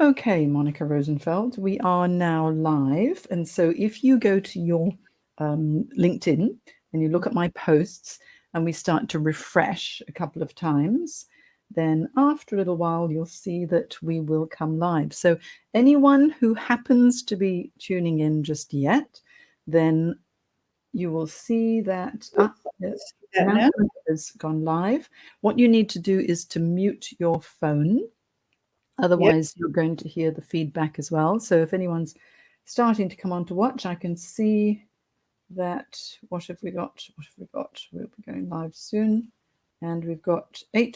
Okay, Monica Rosenfeld, we are now live. And so if you go to your LinkedIn and you look at my posts and we start to refresh a couple of times, then after a little while, you'll see that we will come live. So anyone who happens to be tuning in just yet, then you will see that yes, That now. has gone live. What you need to do is to mute your phone. Otherwise, you're going to hear the feedback as well. So if anyone's starting to come on to watch, I can see that. What have we got? What have we got? We'll be going live soon. And we've got 9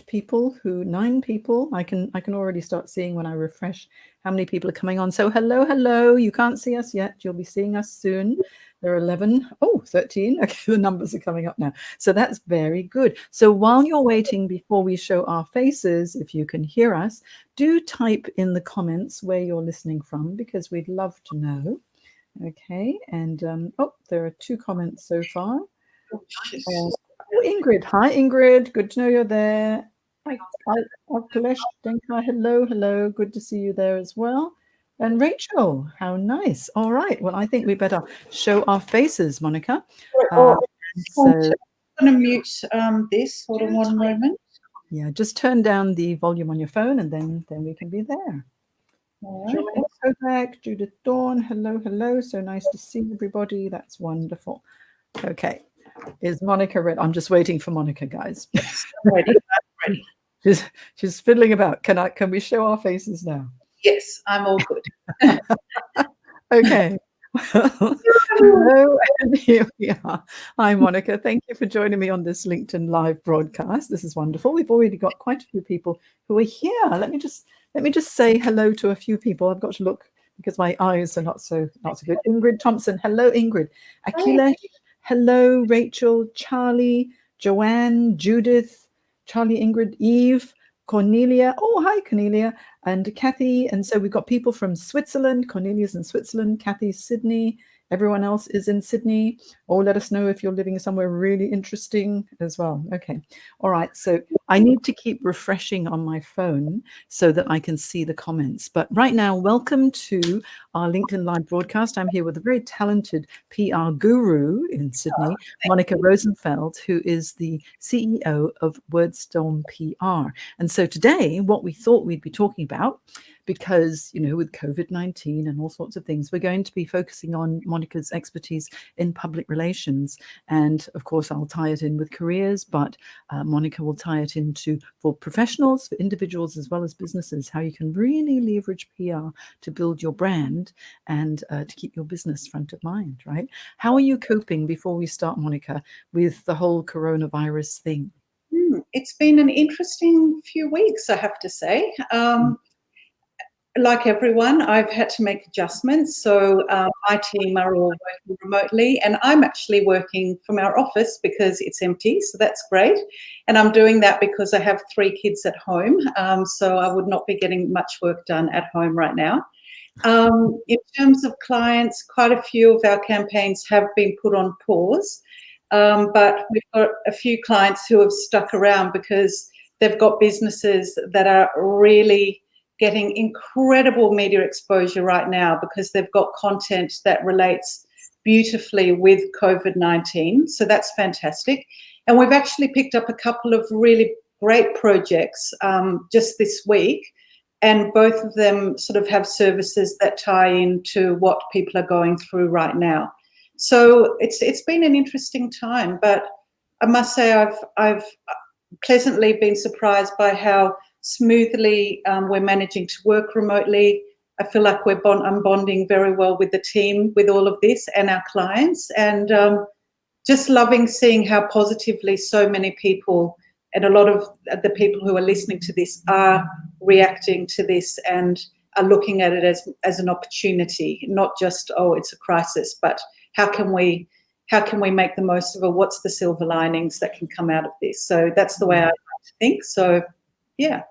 people. I can already start seeing when I refresh how many people are coming on. So hello. You can't see us yet. You'll be seeing us soon. There are 11. Oh, 13. Okay, the numbers are coming up now. So that's very good. So while you're waiting before we show our faces, if you can hear us, do type in the comments where you're listening from, because we'd love to know. Okay, and there are 2 comments so far. Ingrid. Hi, Ingrid. Good to know you're there. Hi, hello. Good to see you there as well. And Rachel, how nice. All right. Well, I think we better show our faces, Monica. I'm going to mute this. Hold on one moment. Yeah, just turn down the volume on your phone and then we can be there. Joanne Kovac, Judith Dawn, hello. So nice to see everybody. That's wonderful. Okay. Is Monica ready? I'm just waiting for Monica, guys. Ready. She's fiddling about. Can we show our faces now? Yes, I'm all good. Okay. Hello, and here we are. Hi, Monica. Thank you for joining me on this LinkedIn live broadcast. This is wonderful. We've already got quite a few people who are here. Let me just say hello to a few people. I've got to look because my eyes are not so good. Ingrid Thompson. Hello, Ingrid. Akhilesh. Hello, Rachel, Charlie, Joanne, Judith, Charlie, Ingrid, Eve, Cornelia. Oh, hi, Cornelia, and Kathy. And so we've got people from Switzerland. Cornelia's in Switzerland. Kathy, Sydney. Everyone else is in Sydney. Or let us know if you're living somewhere really interesting as well. Okay. All right. So I need to keep refreshing on my phone so that I can see the comments. But right now, welcome to our LinkedIn Live broadcast. I'm here with a very talented PR guru in Sydney, Monica Rosenfeld, who is the CEO of WordStorm PR. And so today, what we thought we'd be talking about, because, with COVID-19 and all sorts of things, we're going to be focusing on Monica's expertise in public relations. And of course, I'll tie it in with careers, but Monica will tie it into for professionals, for individuals, as well as businesses, how you can really leverage PR to build your brand and to keep your business front of mind, right? How are you coping, before we start, Monica, with the whole coronavirus thing? It's been an interesting few weeks, I have to say. Like everyone, I've had to make adjustments. So my team are all working remotely, and I'm actually working from our office because it's empty. So that's great. And I'm doing that because I have 3 kids at home. So I would not be getting much work done at home right now. In terms of clients, quite a few of our campaigns have been put on pause. But we've got a few clients who have stuck around because they've got businesses that are really getting incredible media exposure right now because they've got content that relates beautifully with COVID-19. So that's fantastic. And we've actually picked up a couple of really great projects just this week. And both of them sort of have services that tie into what people are going through right now. So it's been an interesting time, but I must say I've pleasantly been surprised by how smoothly we're managing to work remotely. I feel like I'm bonding very well with the team with all of this and our clients, and just loving seeing how positively so many people and a lot of the people who are listening to this are reacting to this and are looking at it as an opportunity, not just, oh, it's a crisis, but how can we make the most of it? What's the silver linings that can come out of this? So that's the way I like to think. So, yeah.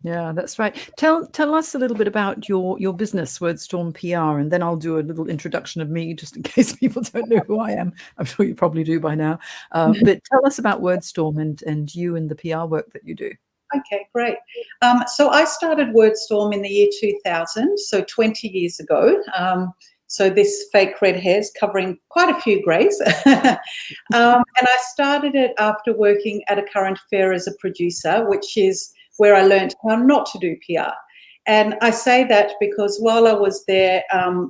Yeah, that's right. Tell us a little bit about your business, WordStorm PR, and then I'll do a little introduction of me, just in case people don't know who I am. I'm sure you probably do by now. But tell us about WordStorm and you and the PR work that you do. Okay, great. So I started WordStorm in the year 2000, so 20 years ago. So this fake red hair is covering quite a few greys. And I started it after working at a current affair as a producer, which is where I learned how not to do PR. And I say that because while I was there,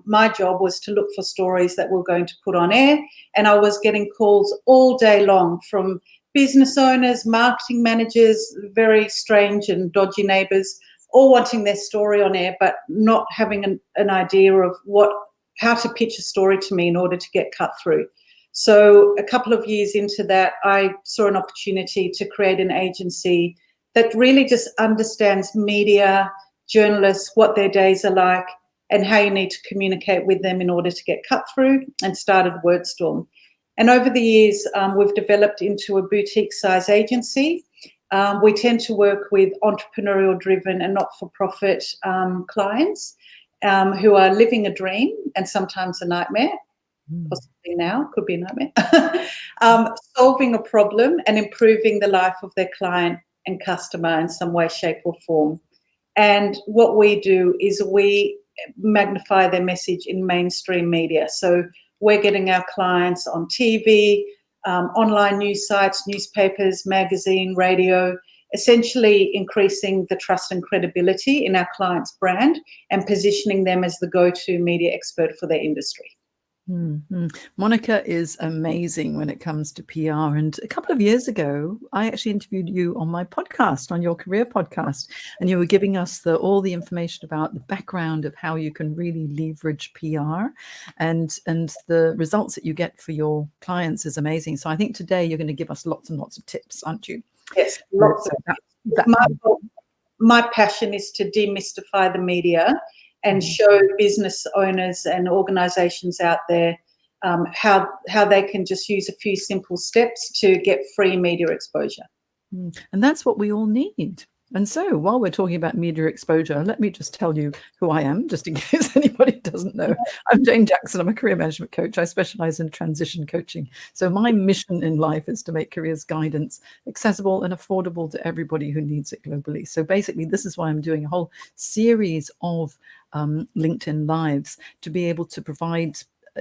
my job was to look for stories that we're going to put on air. And I was getting calls all day long from business owners, marketing managers, very strange and dodgy neighbours, all wanting their story on air, but not having an idea of how to pitch a story to me in order to get cut through. So a couple of years into that, I saw an opportunity to create an agency that really just understands media, journalists, what their days are like, and how you need to communicate with them in order to get cut through, and started WordStorm. And over the years, we've developed into a boutique size agency. We tend to work with entrepreneurial driven and not-for-profit clients who are living a dream and sometimes a nightmare, possibly now, could be a nightmare, solving a problem and improving the life of their client and customer in some way, shape or form. And what we do is we magnify their message in mainstream media. So we're getting our clients on TV, online news sites, newspapers, magazine, radio, essentially increasing the trust and credibility in our client's brand and positioning them as the go-to media expert for their industry. Mm-hmm. Monica is amazing when it comes to PR. And a couple of years ago, I actually interviewed you on my podcast, on your career podcast, and you were giving us all the information about the background of how you can really leverage PR, and the results that you get for your clients is amazing. So I think today you're going to give us lots and lots of tips, aren't you? Yes, lots of tips. My passion is to demystify the media and show business owners and organisations out there how they can just use a few simple steps to get free media exposure. And that's what we all need. And so while we're talking about media exposure, let me just tell you who I am, just in case anybody doesn't know. I'm Jane Jackson. I'm a career management coach. I specialize in transition coaching. So my mission in life is to make careers guidance accessible and affordable to everybody who needs it globally. So basically, this is why I'm doing a whole series of LinkedIn Lives to be able to provide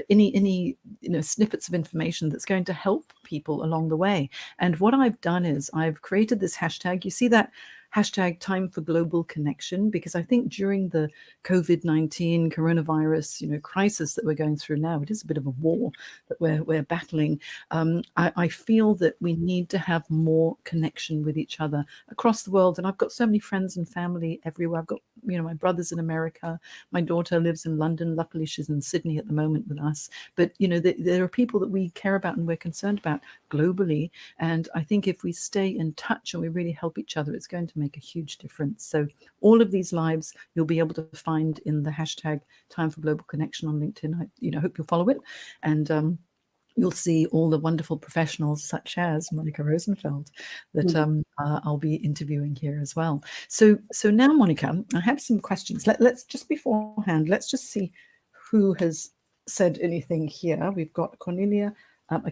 any snippets of information that's going to help people along the way. And what I've done is I've created this hashtag. You see that hashtag time for global connection, because I think during the COVID-19 coronavirus crisis that we're going through now, it is a bit of a war that we're battling. I feel that we need to have more connection with each other across the world. And I've got so many friends and family everywhere. I've got my brother's in America, my daughter lives in London, luckily she's in Sydney at the moment with us, but there are people that we care about and we're concerned about globally, and I think if we stay in touch and we really help each other, it's going to make a huge difference. So all of these lives you'll be able to find in the hashtag time for global connection on LinkedIn. I hope you'll follow it, and you'll see all the wonderful professionals such as Monica Rosenfeld that I'll be interviewing here as well. So now, Monica, I have some questions. Let's just beforehand, let's just see who has said anything here. We've got Cornelia,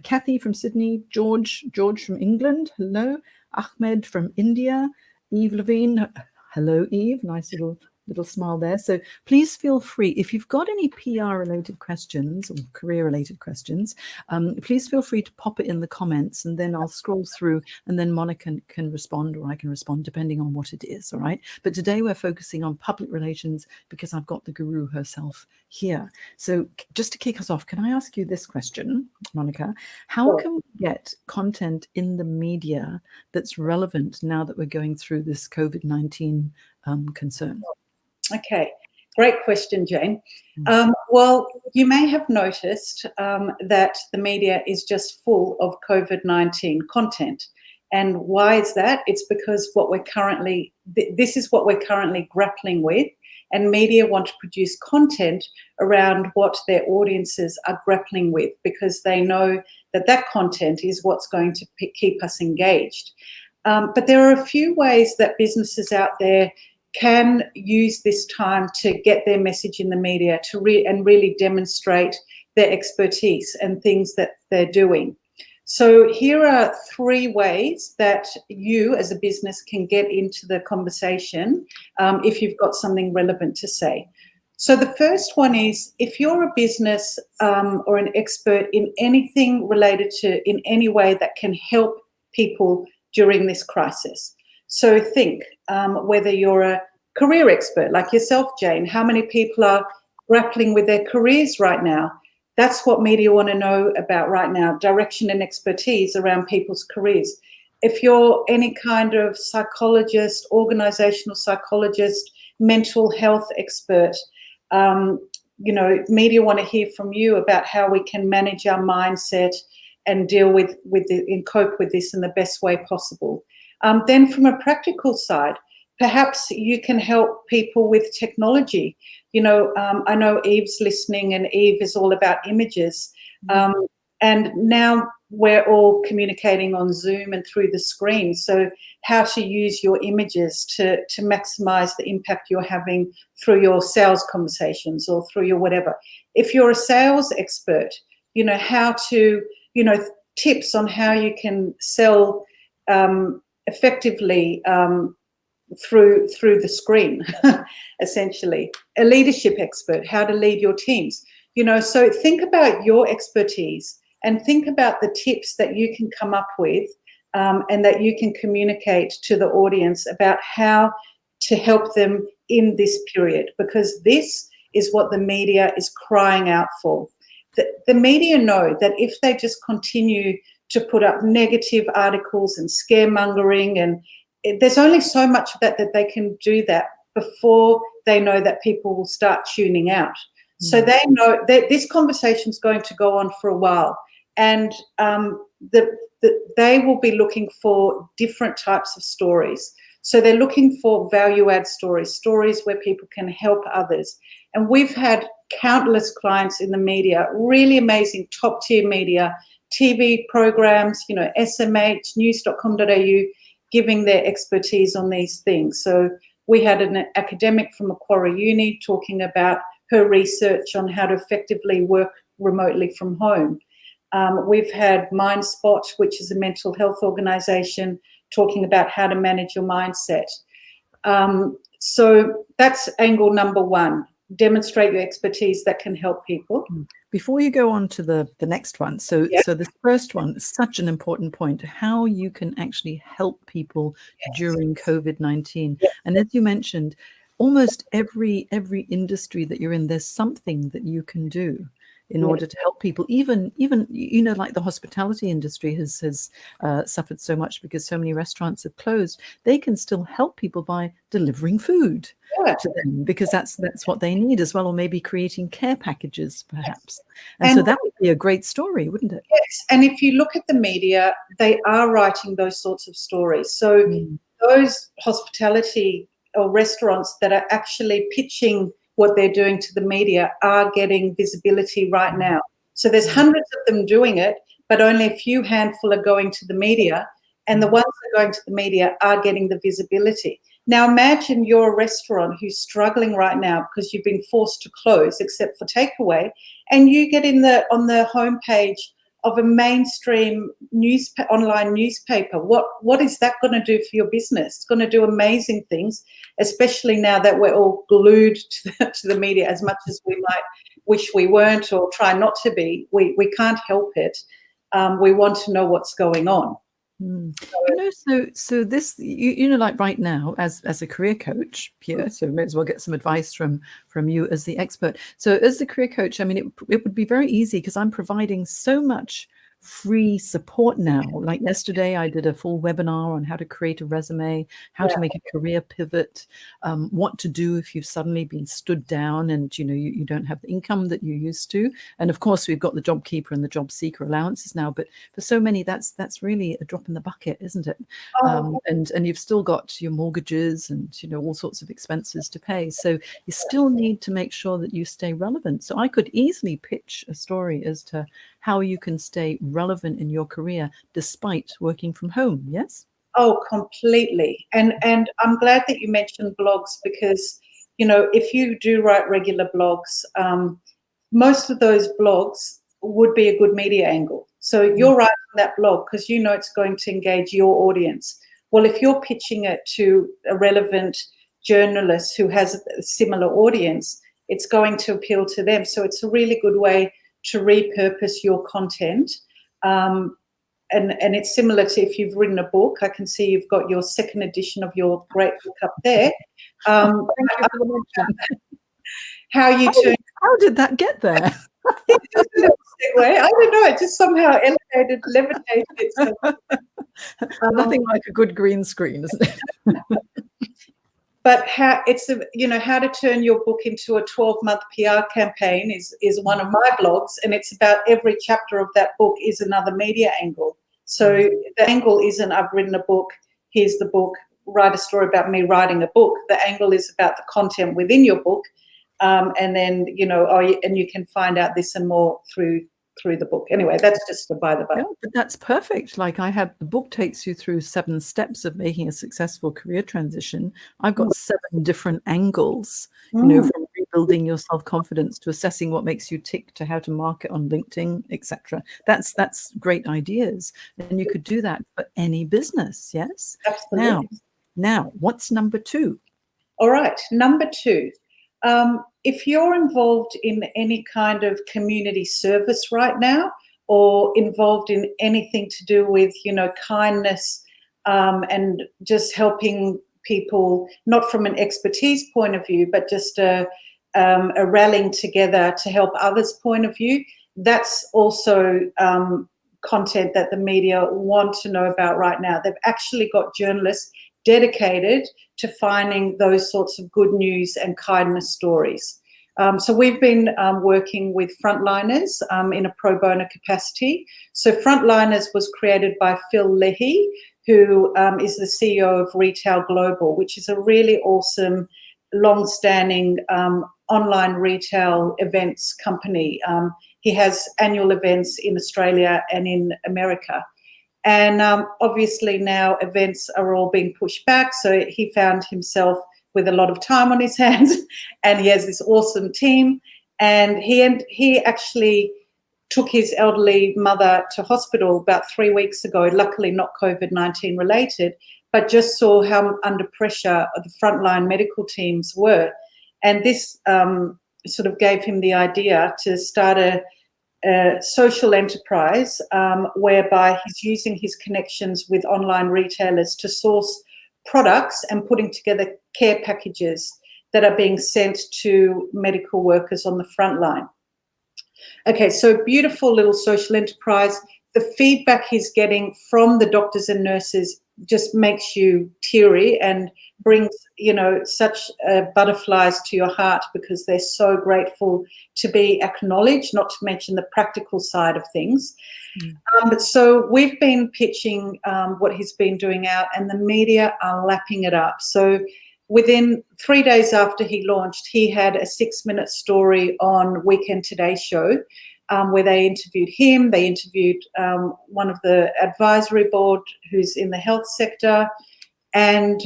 Kathy from Sydney, George from England, hello, Ahmed from India, Eve Levine, hello Eve, nice little smile there. So please feel free, if you've got any PR related questions or career related questions, please feel free to pop it in the comments, and then I'll scroll through, and then Monica can respond, or I can respond depending on what it is. All right, but today we're focusing on public relations because I've got the guru herself here. So just to kick us off, can I ask you this question, Monica? How can we get content in the media that's relevant now that we're going through this COVID-19 concern? Okay, great question, Jane. Well, you may have noticed that the media is just full of COVID-19 content. And why is that? It's because this is what we're currently grappling with, and media want to produce content around what their audiences are grappling with, because they know that content is what's going to keep us engaged. But there are a few ways that businesses out there can use this time to get their message in the media and really demonstrate their expertise and things that they're doing. So here are 3 ways that you as a business can get into the conversation if you've got something relevant to say. So the first one is, if you're a business or an expert in anything related to, in any way that can help people during this crisis. So think whether you're a career expert like yourself, Jane, how many people are grappling with their careers right now? That's what media want to know about right now, direction and expertise around people's careers. If you're any kind of psychologist, organizational psychologist, mental health expert, media want to hear from you about how we can manage our mindset and deal with and cope with this in the best way possible. Then from a practical side, perhaps you can help people with technology. I know Eve's listening, and Eve is all about images. And now we're all communicating on Zoom and through the screen. So how to use your images to maximize the impact you're having through your sales conversations or through your whatever. If you're a sales expert, how to, tips on how you can sell effectively through the screen, essentially. A leadership expert, how to lead your teams. So think about your expertise and think about the tips that you can come up with and that you can communicate to the audience about how to help them in this period, because this is what the media is crying out for. The media know that if they just continue to put up negative articles and scaremongering, and there's only so much of that they can do that before they know that people will start tuning out. So they know that this conversation is going to go on for a while, and they will be looking for different types of stories. So they're looking for value-add stories where people can help others. And we've had countless clients in the media, really amazing top-tier media, TV programs, SMH, news.com.au, giving their expertise on these things. So we had an academic from Macquarie Uni talking about her research on how to effectively work remotely from home. We've had MindSpot, which is a mental health organisation, talking about how to manage your mindset. So that's angle number 1. Demonstrate your expertise that can help people. Before you go on to the next one, so this first one is such an important point, how you can actually help people during COVID-19. And as you mentioned, almost every industry that you're in, there's something that you can do in order to help people. Even like the hospitality industry has suffered so much because so many restaurants have closed. They can still help people by delivering food to them, because that's what they need as well, or maybe creating care packages perhaps. And so that would be a great story, wouldn't it? Yes, and if you look at the media, they are writing those sorts of stories. So those hospitality or restaurants that are actually pitching what they're doing to the media are getting visibility right now. So there's hundreds of them doing it, but only a few handful are going to the media, and the ones that are going to the media are getting the visibility. Now imagine you're a restaurant who's struggling right now because you've been forced to close except for takeaway, and you get on the homepage of a mainstream online newspaper. What is that going to do for your business? It's going to do amazing things, especially now that we're all glued to the media as much as we might wish we weren't or try not to be. We can't help it. We want to know what's going on. So this, like right now, as a career coach here, so may as well get some advice from you as the expert. So as the career coach, I mean, it would be very easy because I'm providing so much free support now. Like yesterday, I did a full webinar on how to create a resume, how to make a career pivot, what to do if you've suddenly been stood down and you don't have the income that you used to. And of course, we've got the job keeper and the job seeker allowances now. But for so many, that's really a drop in the bucket, isn't it? And you've still got your mortgages and all sorts of expenses to pay. So you still need to make sure that you stay relevant. So I could easily pitch a story as to how you can stay relevant in your career despite working from home. Yes? Oh, completely. And I'm glad that you mentioned blogs, because, if you do write regular blogs, most of those blogs would be a good media angle. So you're writing that blog because you know it's going to engage your audience. Well, if you're pitching it to a relevant journalist who has a similar audience, it's going to appeal to them. So it's a really good way to repurpose your content. And it's similar to if you've written a book. I can see you've got your second edition of your great book up there. Thank you for the mention. How you turn. How did that get there? Just a little segue. I don't know. It just somehow elevated, levitated it. So, Nothing like a good green screen, isn't it? But how how to turn your book into a 12-month PR campaign is one of my blogs, and it's about every chapter of that book is another media angle. So the angle isn't I've written a book, here's the book, write a story about me writing a book. The angle is about the content within your book, and then and you can find out this and more through the book. Anyway, that's just a by the by. Yeah, but that's perfect. Like I have, the book takes you through 7 steps of making a successful career transition. I've got 7 different angles, from rebuilding your self-confidence to assessing what makes you tick to how to market on LinkedIn, etc. That's great ideas. And you could do that for any business. Yes. Absolutely. Now, what's number 2? All right. Number 2. If you're involved in any kind of community service right now, or involved in anything to do with, kindness, and just helping people, not from an expertise point of view, but just a rallying together to help others point of view, that's also content that the media want to know about right now. They've actually got journalists dedicated to finding those sorts of good news and kindness stories. So we've been working with Frontliners in a pro bono capacity. So Frontliners was created by Phil Leahy, who is the CEO of Retail Global, which is a really awesome, long-standing online retail events company. He has annual events in Australia and in America. And obviously now events are all being pushed back. So he found himself with a lot of time on his hands, and he has this awesome team. And he actually took his elderly mother to hospital about 3 weeks ago, luckily not COVID-19 related, but just saw how under pressure the frontline medical teams were. And this sort of gave him the idea to start a social enterprise whereby he's using his connections with online retailers to source products and putting together care packages that are being sent to medical workers on the front line. Okay, so beautiful little social enterprise. The feedback he's getting from the doctors and nurses just makes you teary and brings, such butterflies to your heart, because they're so grateful to be acknowledged, not to mention the practical side of things. So we've been pitching what he's been doing out, and the media are lapping it up. So within 3 days after he launched, he had a 6-minute story on Weekend Today show where they interviewed him. They interviewed one of the advisory board who's in the health sector, and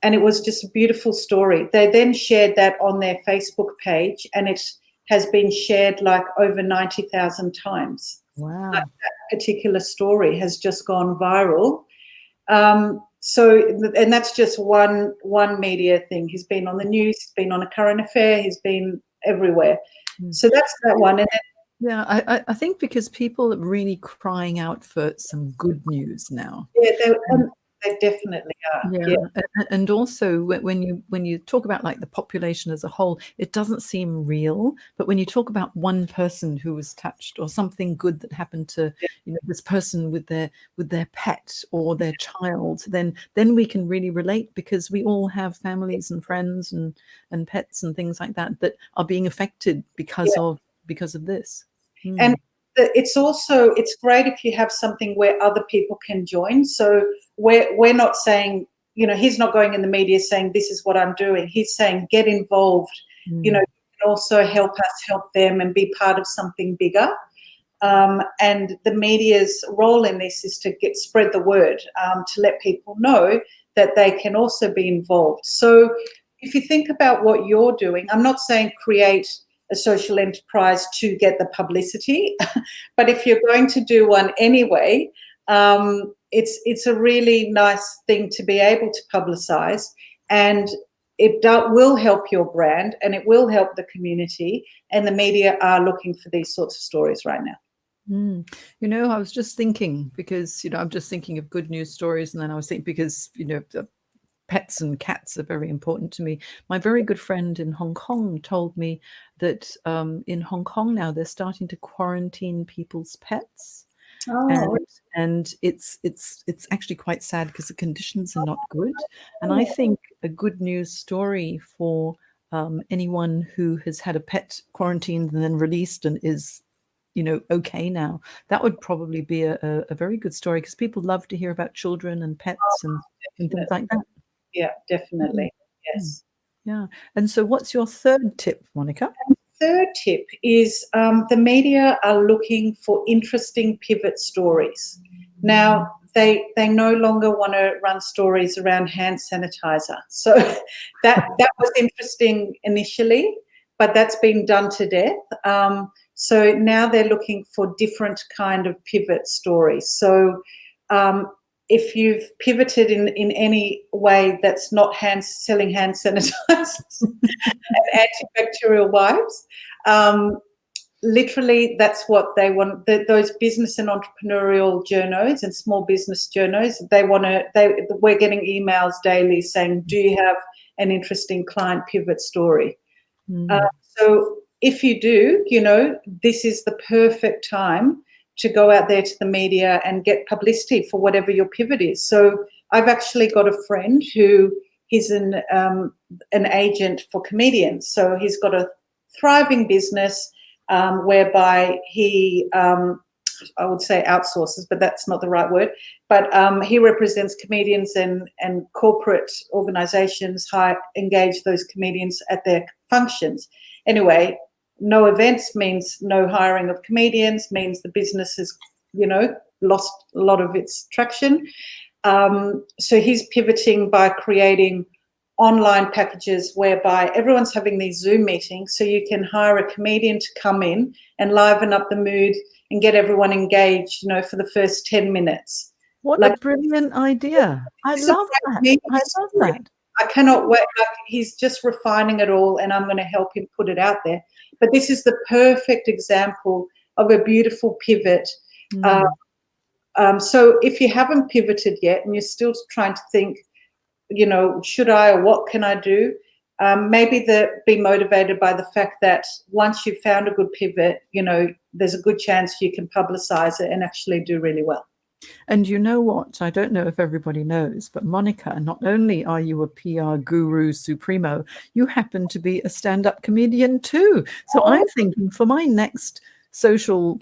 it was just a beautiful story. They then shared that on their Facebook page, and it has been shared like over 90,000 times. Wow. Like that particular story has just gone viral. And that's just one media thing. He's been on the news, he's been on A Current Affair, he's been everywhere. So that's that one. And then, yeah, I think because people are really crying out for some good news now. Yeah, they definitely are. Yeah. And also when you talk about like the population as a whole, it doesn't seem real. But when you talk about one person who was touched, or something good that happened to this person with their pet or their child, then we can really relate, because we all have families and friends and pets and things like that are being affected because of this. And it's great if you have something where other people can join. So we're not saying, he's not going in the media saying this is what I'm doing. He's saying get involved. You can also help us help them and be part of something bigger. And the media's role in this is to spread the word, to let people know that they can also be involved. So if you think about what you're doing, I'm not saying create a social enterprise to get the publicity. But if you're going to do one anyway, it's a really nice thing to be able to publicize, and it will help your brand, and it will help the community, and the media are looking for these sorts of stories right now. You know, I was just thinking, because, you know, I'm just thinking of good news stories, and then I was thinking, because, you know, the pets and cats are very important to me. My very good friend in Hong Kong told me that in Hong Kong now they're starting to quarantine people's pets. Oh, And it's actually quite sad because the conditions are not good. And I think a good news story for anyone who has had a pet quarantined and then released and is, you know, okay now, that would probably be a very good story, because people love to hear about children and pets and things like that. yeah, definitely. Mm. Yes. Yeah. And so what's your third tip, Monica? Third tip is the media are looking for interesting pivot stories. Now, they no longer want to run stories around hand sanitizer. So that was interesting initially, but that's been done to death. So now they're looking for different kind of pivot stories. So if you've pivoted in any way that's not selling hand sanitizers and antibacterial wipes, literally that's what they want. Those business and entrepreneurial journos and small business journos, we're getting emails daily saying, do you have an interesting client pivot story? So if you do, you know, this is the perfect time to go out there to the media and get publicity for whatever your pivot is. So I've actually got a friend who he's an agent for comedians. So he's got a thriving business whereby he, I would say outsources, but that's not the right word. But he represents comedians and corporate organizations, engage those comedians at their functions. Anyway, no events means no hiring of comedians, means the business has, you know, lost a lot of its traction. So he's pivoting by creating online packages whereby everyone's having these Zoom meetings, so you can hire a comedian to come in and liven up the mood and get everyone engaged, you know, for the first 10 minutes. What a brilliant idea. I love that. I love that. I cannot wait. Like, he's just refining it all, and I'm going to help him put it out there. But this is the perfect example of a beautiful pivot. So if you haven't pivoted yet and you're still trying to think, you know, should I, or what can I do? Maybe be motivated by the fact that once you've found a good pivot, you know, there's a good chance you can publicize it and actually do really well. And you know what? I don't know if everybody knows, but Monica, not only are you a PR guru supremo, you happen to be a stand-up comedian too. So I'm thinking for my next social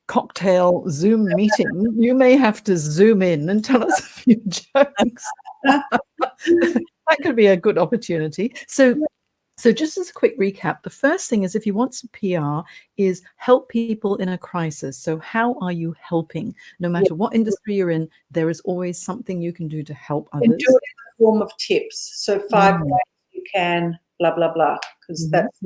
cocktail Zoom meeting, you may have to zoom in and tell us a few jokes. That could be a good opportunity. So just as a quick recap, the first thing is, if you want some PR, is help people in a crisis. So how are you helping? No matter what industry you're in, there is always something you can do to help others. And do it in the form of tips. So 5 ways you can, blah, blah, blah. Because that's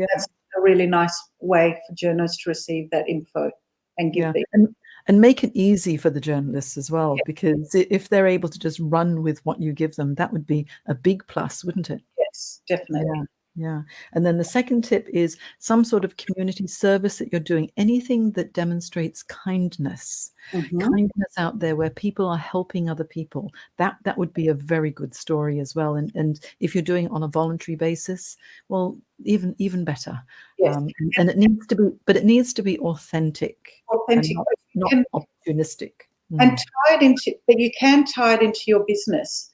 a really nice way for journalists to receive that info and give them. And make it easy for the journalists as well, because if they're able to just run with what you give them, that would be a big plus, wouldn't it? Yes, definitely. Yeah. And then the second tip is some sort of community service that you're doing, anything that demonstrates kindness, kindness out there where people are helping other people. That would be a very good story as well. And if you're doing it on a voluntary basis, well, even better. Yes. And it needs to be authentic. Authentic. Not opportunistic. And you can tie it into your business.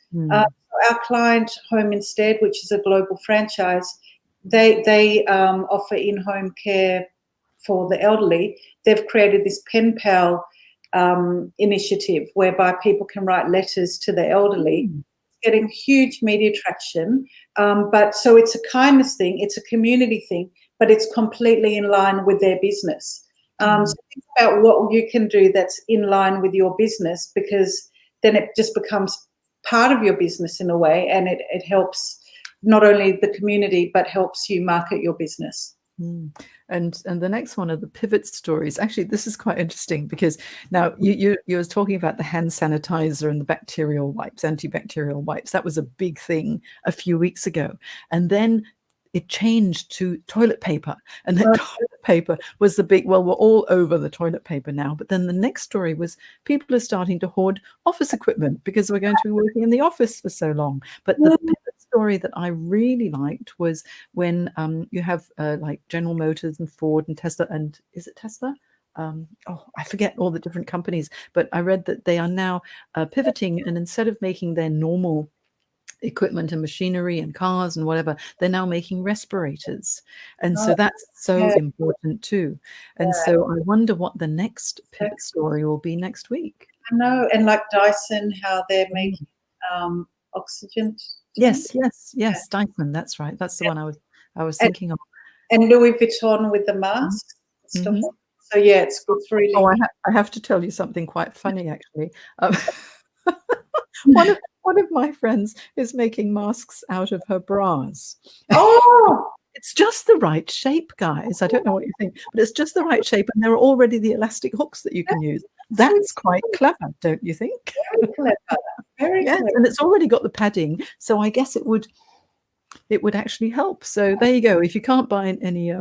Our client, Home Instead, which is a global franchise, they offer in-home care for the elderly. They've created this pen pal initiative whereby people can write letters to the elderly. It's getting huge media traction. But so it's a kindness thing, it's a community thing, but it's completely in line with their business. So think about what you can do that's in line with your business, because then it just becomes part of your business in a way, and it helps not only the community but helps you market your business. Mm. And the next one are the pivot stories. Actually, this is quite interesting because now you was talking about the hand sanitizer and the bacterial wipes, antibacterial wipes. That was a big thing a few weeks ago, and then it changed to toilet paper, and then toilet paper was the big. Well, we're all over the toilet paper now. But then the next story was people are starting to hoard office equipment because we're going to be working in the office for so long. But the pivot story that I really liked was when you have like General Motors and Ford and Tesla, and is it Tesla? I forget all the different companies, but I read that they are now pivoting, and instead of making their normal equipment and machinery and cars and whatever, they're now making respirators. And so that's so Yeah, important too. And yeah. so I wonder what the next pivot story will be next week. I know, and like Dyson, how they're Mm. making oxygen tank. Yes, Dyson, that's right. That's the one I was And, thinking of. and Louis Vuitton with the masks and stuff. Mhm. So yeah, it's really Oh, I have to tell you something quite funny, actually. Um, one of my friends is making masks out of her bras. oh It's just the right shape, guys. I don't know what you think, but it's just the right shape, and there are already the elastic hooks that you can use. sweet, That's quite clever, don't you think? very clever, very Yes, clever. and it's already got the padding, so I guess it would actually help. So there you go. If you can't buy any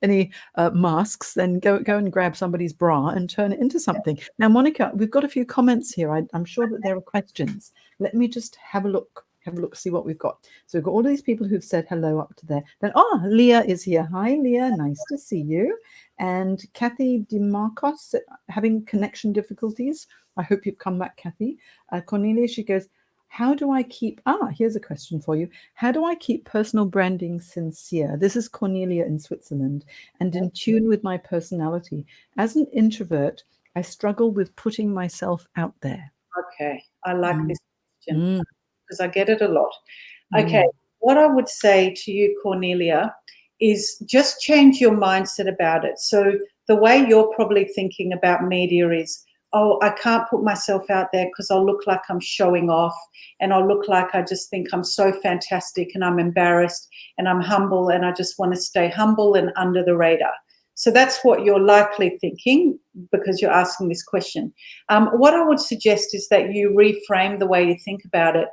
any masks, then go and grab somebody's bra and turn it into something. Now, Monica, we've got a few comments here. I'm sure that there are questions. Let me just have a look. See what we've got. So we've got all of these people who've said hello up to there. Then, Leah is here. Hi, Leah. Nice to see you. And Kathy DeMarcos having connection difficulties. I hope you've come back, Kathy. Cornelia, she goes, how do I keep, here's a question for you. How do I keep personal branding sincere? This is Cornelia in Switzerland, and in tune with my personality. As an introvert, I struggle with putting myself out there. Okay, I like this question Mm, because I get it a lot. Okay, mm, what I would say to you, Cornelia, is just change your mindset about it. So the way you're probably thinking about media is, oh, I can't put myself out there because I'll look like I'm showing off, and I'll look like I just think I'm so fantastic, and I'm embarrassed, and I'm humble, and I just want to stay humble and under the radar. So that's what you're likely thinking because you're asking this question. What I would suggest is that you reframe the way you think about it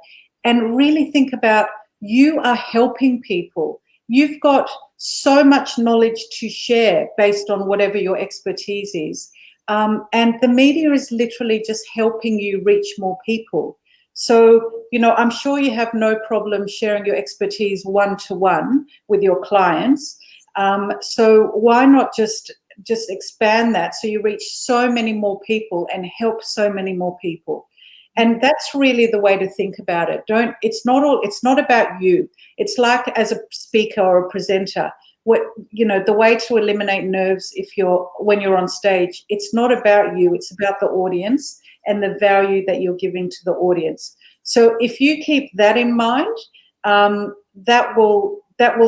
and really think about, you are helping people. You've got so much knowledge to share based on whatever your expertise is. And the media is literally just helping you reach more people. So, I'm sure you have no problem sharing your expertise one-to-one with your clients. So why not just expand that so you reach so many more people and help so many more people? And that's really the way to think about it. It's not about you. It's like as a speaker or a presenter, the way to eliminate nerves when you're on stage, it's not about you, it's about the audience and the value that you're giving to the audience. So if you keep that in mind, that will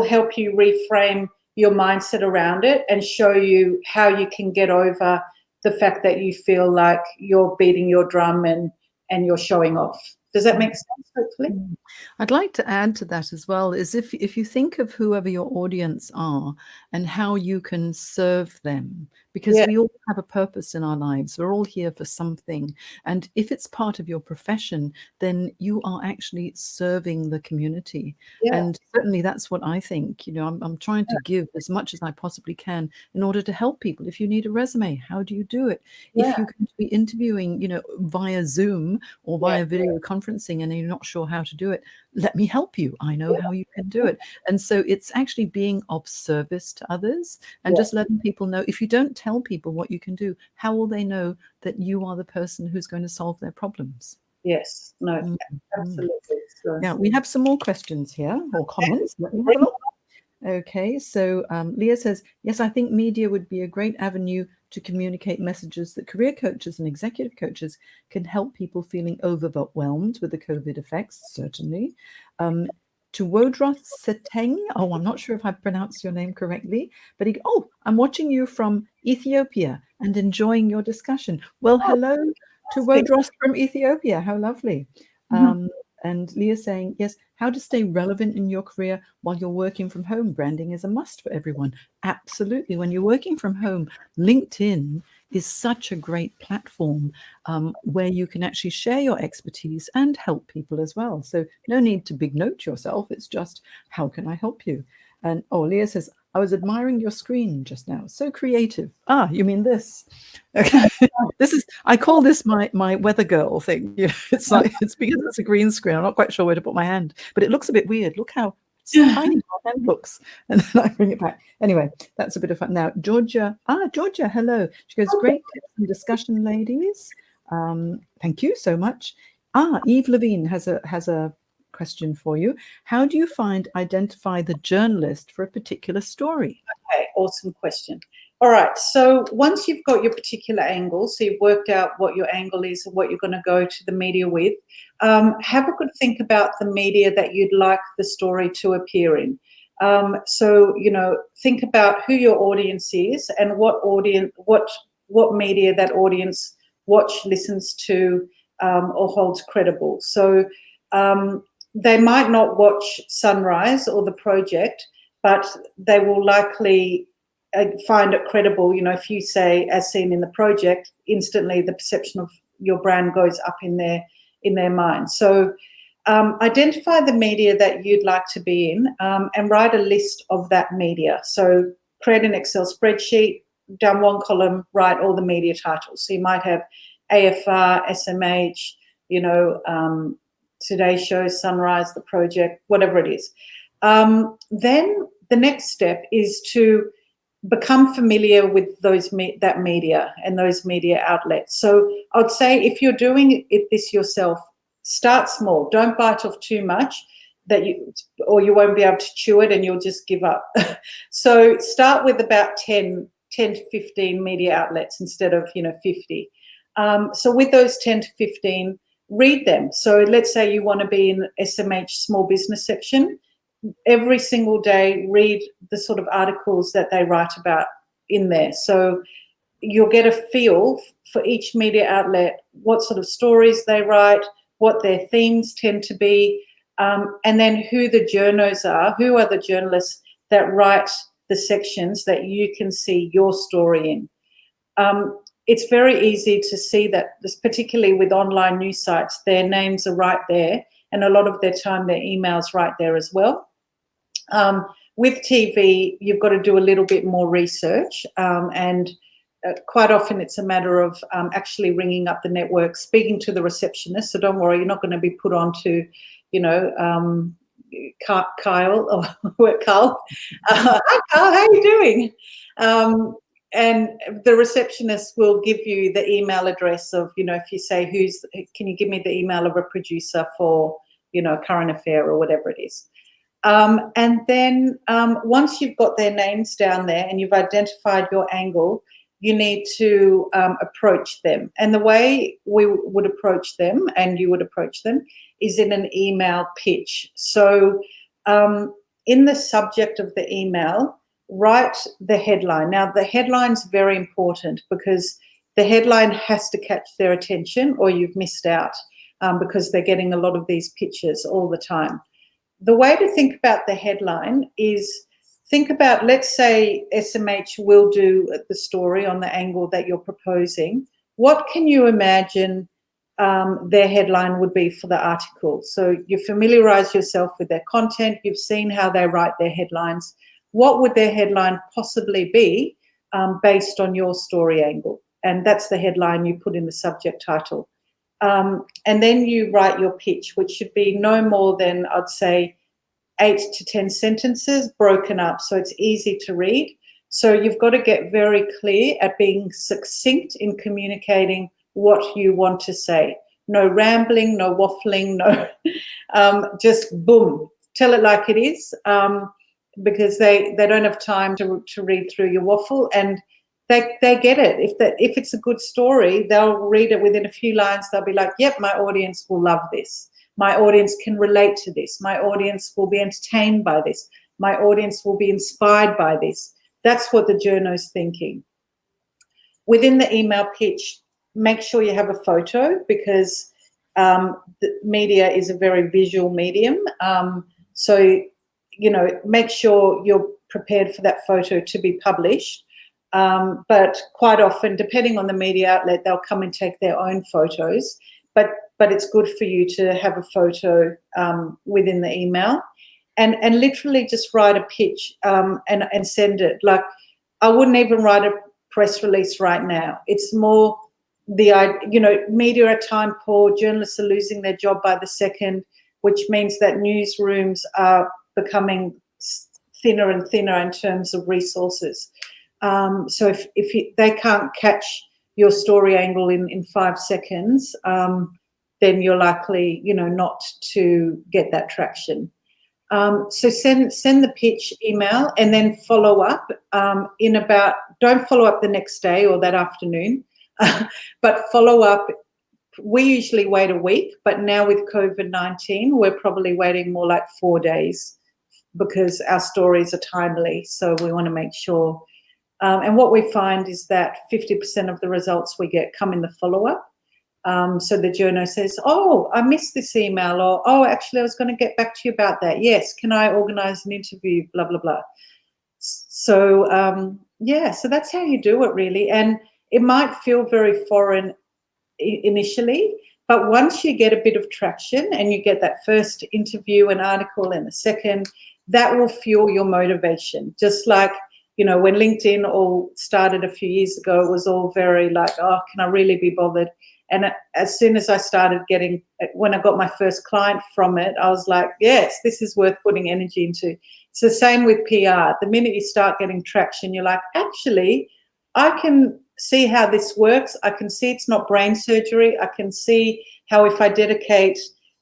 help you reframe your mindset around it and show you how you can get over the fact that you feel like you're beating your drum and you're showing off. Does that make sense, hopefully? I'd like to add to that as well, is if you think of whoever your audience are and how you can serve them, because Yeah, we all have a purpose in our lives. We're all here for something. And if it's part of your profession, then you are actually serving the community. yeah, And certainly that's what I think. I'm trying to give as much as I possibly can in order to help people. If you need a resume, how do you do it? yeah, If you're going to be interviewing, via Zoom or yeah, via video conferencing and you're not sure how to do it, let me help you. I know how you can do it. And so it's actually being of service to others and yeah. just letting people know. If you don't tell people what you can do, how will they know that you are the person who's going to solve their problems? Yes, no, Mm. absolutely. So, Now, we have some more questions here or comments. Let me have a look. Okay, so Leah says, yes, I think media would be a great avenue to communicate messages that career coaches and executive coaches can help people feeling overwhelmed with the COVID effects, certainly. To Wodroth Seteng, I'm not sure if I pronounced your name correctly, but I'm watching you from Ethiopia and enjoying your discussion. Well, hello to fantastic. Wodroth from Ethiopia. How lovely. Mhm. And Leah's saying, yes, how to stay relevant in your career while you're working from home. Branding is a must for everyone. Absolutely. When you're working from home, LinkedIn is such a great platform where you can actually share your expertise and help people as well. So no need to big note yourself. It's just, how can I help you? And Leah says, I was admiring your screen just now. So creative. Ah, you mean this? Okay. I call this my weather girl thing. You know, it's because it's a green screen. I'm not quite sure where to put my hand, but it looks a bit weird. Look how tiny my hand looks. And then I bring it back. Anyway, that's a bit of fun. Now, Georgia, hello. She goes, great tips and discussion, ladies. Thank you so much. Eve Levine has a question for you. How do you identify the journalist for a particular story? Okay, awesome question. All right, so once you've got your particular angle, so you've worked out what your angle is and what you're going to go to the media with, have a good think about the media that you'd like the story to appear in. So, you know, think about who your audience is and what media that audience listens to, or holds credible. So they might not watch Sunrise or The Project, but they will likely find it credible. You know, if you say, as seen in The Project, instantly the perception of your brand goes up in their mind. So identify the media that you'd like to be in, and write a list of that media. So create an Excel spreadsheet, down one column, write all the media titles. So you might have AFR, SMH, you know, Today Show, Sunrise, The Project, whatever it is. Then the next step is to become familiar with that media and those media outlets. So I'd say if you're doing this yourself, start small. Don't bite off too much or you won't be able to chew it and you'll just give up. So start with about 10 to 15 media outlets instead of, you know, 50. So with those 10 to 15, read them. So let's say you want to be in SMH small business section. Every single day, read the sort of articles that they write about in there. So you'll get a feel for each media outlet, what sort of stories they write, what their themes tend to be, and then who the journos are, who are the journalists that write the sections that you can see your story in. It's very easy to see that, particularly with online news sites, their names are right there, and a lot of their time, their emails right there as well. With TV, you've got to do a little bit more research, and quite often it's a matter of actually ringing up the network, speaking to the receptionist. So don't worry, you're not going to be put on to, you know, Kyle or Carl. Hi, Carl, how are you doing? And the receptionist will give you the email address of, you know, if you say, can you give me the email of a producer for, you know, current affair or whatever it is. And then once you've got their names down there and you've identified your angle, you need to approach them. And the way we would approach them and you would approach them is in an email pitch. So in the subject of the email, write the headline. Now, the headline's very important because the headline has to catch their attention or you've missed out, because they're getting a lot of these pitches all the time. The way to think about the headline is think about, let's say SMH will do the story on the angle that you're proposing. What can you imagine their headline would be for the article? So you familiarize yourself with their content. You've seen how they write their headlines. What would their headline possibly be based on your story angle? And that's the headline you put in the subject title. And then you write your pitch, which should be no more than, I'd say, 8 to 10 sentences broken up so it's easy to read. So you've got to get very clear at being succinct in communicating what you want to say. No rambling, no waffling, no, just boom, tell it like it is, because they don't have time to read through your waffle, and they get it. If it's a good story, they'll read it within a few lines. They'll be like, yep, my audience will love this. My audience can relate to this. My audience will be entertained by this. My audience will be inspired by this. That's what the journo's thinking. Within the email pitch, make sure you have a photo, because the media is a very visual medium. So, make sure you're prepared for that photo to be published. But quite often, depending on the media outlet, they'll come and take their own photos. But it's good for you to have a photo within the email, and literally just write a pitch and send it. Like, I wouldn't even write a press release right now. It's more media are time poor. Journalists are losing their job by the second, which means that newsrooms are becoming thinner and thinner in terms of resources. So if they can't catch your story angle in 5 seconds, then you're likely, not to get that traction. So send the pitch email and then follow up don't follow up the next day or that afternoon, but follow up. We usually wait a week, but now with COVID-19, we're probably waiting more like 4 days because our stories are timely. So we want to make sure. And what we find is that 50% of the results we get come in the follow-up. So the journo says, oh, I missed this email, or, oh, actually, I was going to get back to you about that. Yes, can I organize an interview, blah, blah, blah. So, so that's how you do it, really. And it might feel very foreign initially, but once you get a bit of traction and you get that first interview and article and the second, that will fuel your motivation. Just like, when LinkedIn all started a few years ago, it was all very like, oh, can I really be bothered? And as soon as I started when I got my first client from it, I was like, yes, this is worth putting energy into. It's the same with PR. The minute you start getting traction, you're like, actually, I can see how this works. I can see it's not brain surgery. I can see how if I dedicate,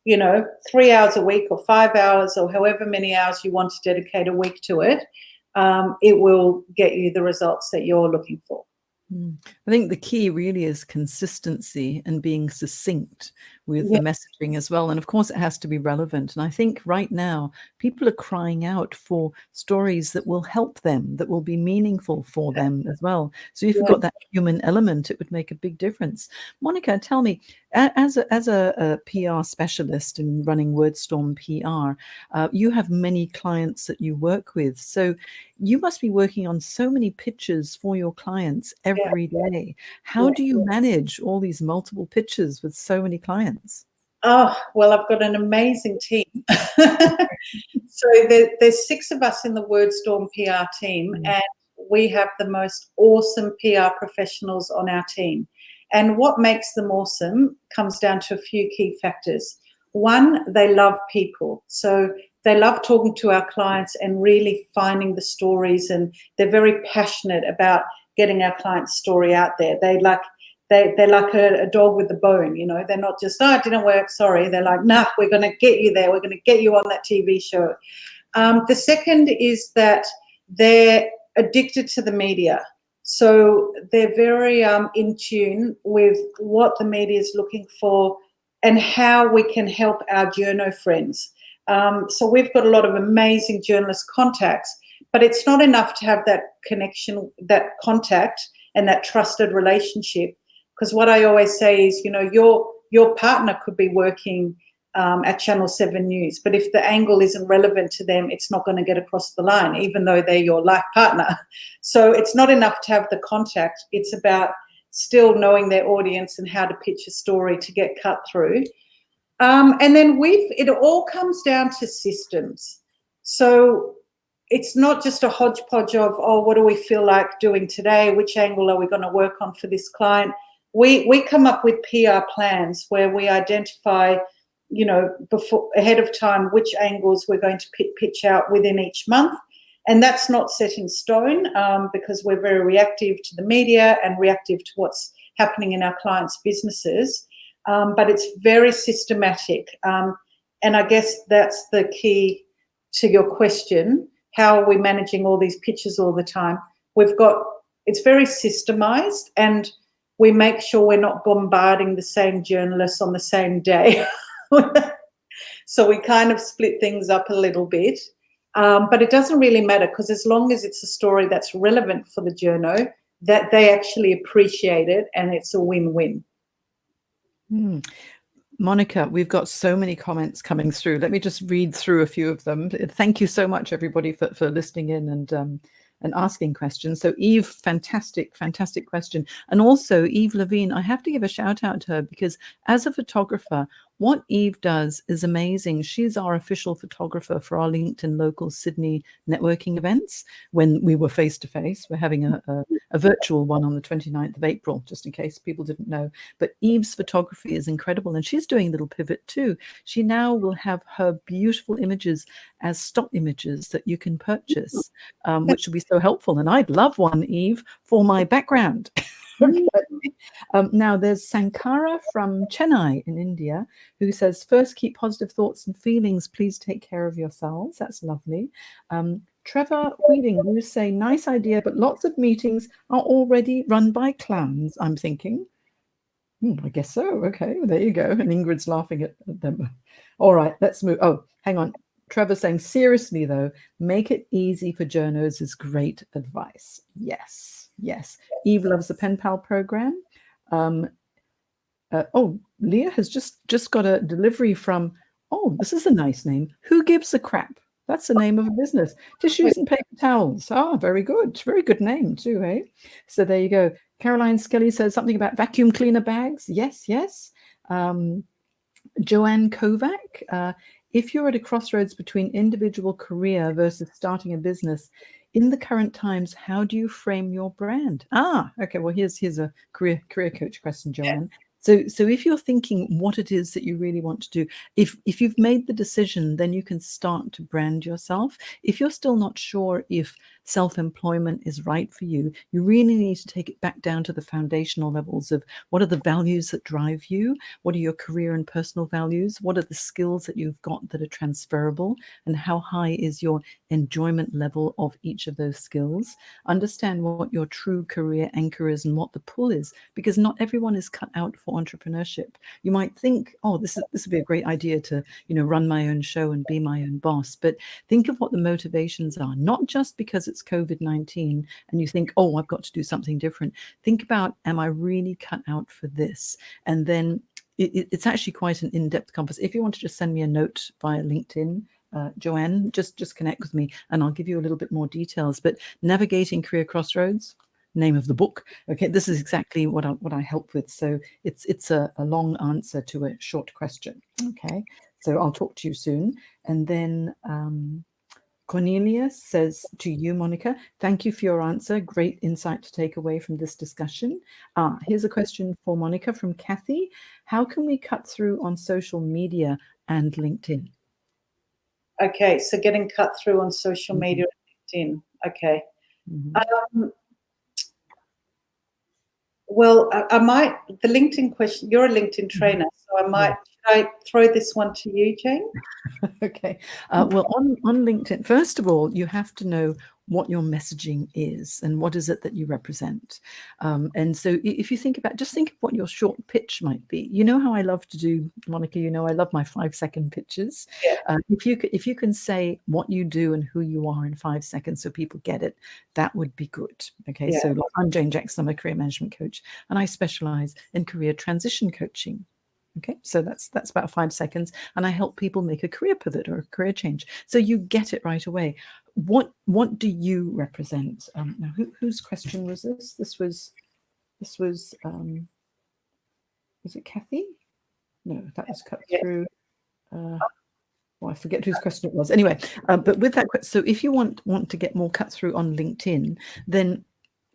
3 hours a week or 5 hours or however many hours you want to dedicate a week to it, it will get you the results that you're looking for. I think the key really is consistency and being succinct with the messaging as well. And of course, it has to be relevant. And I think right now, people are crying out for stories that will help them, that will be meaningful for them as well. So if you've got that human element, it would make a big difference. Monica, tell me, as a PR specialist in running WordStorm PR, you have many clients that you work with. So you must be working on so many pitches for your clients every day. How do you manage all these multiple pitches with so many clients? Oh, well, I've got an amazing team. So there's 6 of us in the WordStorm PR team, and we have the most awesome PR professionals on our team. And what makes them awesome comes down to a few key factors. One, they love people. So they love talking to our clients and really finding the stories, and they're very passionate about getting our client's story out there. They're like a dog with a bone, They're not just, oh, it didn't work, sorry. They're like, nah, we're going to get you there. We're going to get you on that TV show. The second is that they're addicted to the media. So they're very in tune with what the media is looking for and how we can help our journo friends. So we've got a lot of amazing journalist contacts, but it's not enough to have that connection, that contact and that trusted relationship. Because what I always say is, your partner could be working at Channel 7 News, but if the angle isn't relevant to them, it's not going to get across the line, even though they're your life partner. So it's not enough to have the contact. It's about still knowing their audience and how to pitch a story to get cut through. And then it all comes down to systems. So it's not just a hodgepodge of, oh, what do we feel like doing today? Which angle are we going to work on for this client? We come up with PR plans where we identify, ahead of time, which angles we're going to pitch out within each month. And that's not set in stone because we're very reactive to the media and reactive to what's happening in our clients' businesses. But it's very systematic. And I guess that's the key to your question. How are we managing all these pitches all the time? It's very systemized, and we make sure we're not bombarding the same journalists on the same day. So we kind of split things up a little bit. But it doesn't really matter, because as long as it's a story that's relevant for the journo, that they actually appreciate it, and it's a win-win. Monica, we've got so many comments coming through. Let me just read through a few of them. Thank you so much, everybody, for listening in and asking questions. So Eve, fantastic question. And also Eve Levine, I have to give a shout out to her because as a photographer, what Eve does is amazing. She's our official photographer for our LinkedIn local Sydney networking events when we were face to face. We're having a virtual one on the 29th of April, just in case people didn't know. But Eve's photography is incredible, and she's doing a little pivot too. She now will have her beautiful images as stock images that you can purchase, which will be so helpful. And I'd love one, Eve, for my background. Okay. Now there's Sankara from Chennai in India who says, first, keep positive thoughts and feelings. Please take care of yourselves. That's lovely. Trevor Wheeling, you say, nice idea, but lots of meetings are already run by clowns, I'm thinking. I guess so. Okay, well, there you go. And Ingrid's laughing at them. All right, let's move. Oh, hang on. Trevor saying, seriously, though, make it easy for journos is great advice. Yes, yes. Eve loves the Pen Pal program. Leah has just got a delivery from, this is a nice name. Who Gives a Crap? That's the name of a business. Tissues and paper towels. Very good. Very good name too, eh? So there you go. Caroline Skelly says something about vacuum cleaner bags. Yes, yes. Joanne Kovac, if you're at a crossroads between individual career versus starting a business, in the current times, how do you frame your brand? Okay. Well, here's a career coach question, Joanne. So if you're thinking what it is that you really want to do, if you've made the decision, then you can start to brand yourself. If you're still not sure if self-employment is right for you, you really need to take it back down to the foundational levels of what are the values that drive you? What are your career and personal values? What are the skills that you've got that are transferable? And how high is your enjoyment level of each of those skills? Understand what your true career anchor is and what the pull is, because not everyone is cut out for entrepreneurship. You might think, this would be a great idea to, run my own show and be my own boss. But think of what the motivations are, not just because it's COVID-19 and you think, I've got to do something different. Think about, am I really cut out for this? And then it's actually quite an in-depth conversation. If you want to just send me a note via LinkedIn, Joanne, just connect with me and I'll give you a little bit more details. But Navigating Career Crossroads, name of the book. Okay, this is exactly what I help with. So it's a long answer to a short question. Okay, so I'll talk to you soon. And then Cornelia says to you, Monica, thank you for your answer. Great insight to take away from this discussion. Here's a question for Monica from Kathy. How can we cut through on social media and LinkedIn? Okay, so getting cut through on social media and LinkedIn. Okay. Well, the LinkedIn question, you're a LinkedIn trainer, so should I throw this one to you, Jane? Okay. Well, on LinkedIn, first of all, you have to know what your messaging is and what is it that you represent. And so if you think of what your short pitch might be. You know how I love to do, Monica, I love my 5-second pitches. Yeah. If you can say what you do and who you are in 5 seconds so people get it, that would be good. Okay. Yeah. So I'm Jane Jackson, I'm a career management coach, and I specialize in career transition coaching. Okay, so that's about 5 seconds, and I help people make a career pivot or a career change. So you get it right away. What do you represent? Now, whose question was this? This was it Kathy? No, that was cut through. I forget whose question it was. Anyway, but with that, so if you want to get more cut through on LinkedIn, then